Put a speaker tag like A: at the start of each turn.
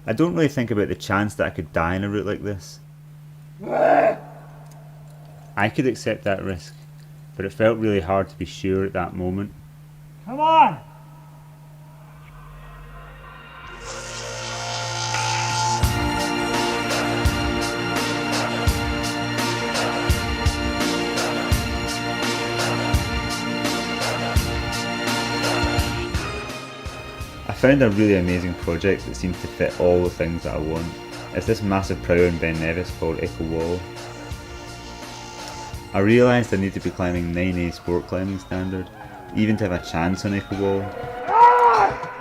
A: I don't really think about the chance that I could die on a route like this. I could accept that risk, but it felt really hard to be sure at that moment.
B: Come on!
A: I found a really amazing project that seems to fit all the things that I want. It's this massive prowler in Ben Nevis called Echo Wall. I realised I need to be climbing 9A sport climbing standard, even to have a chance on Echo Wall.
B: Ah!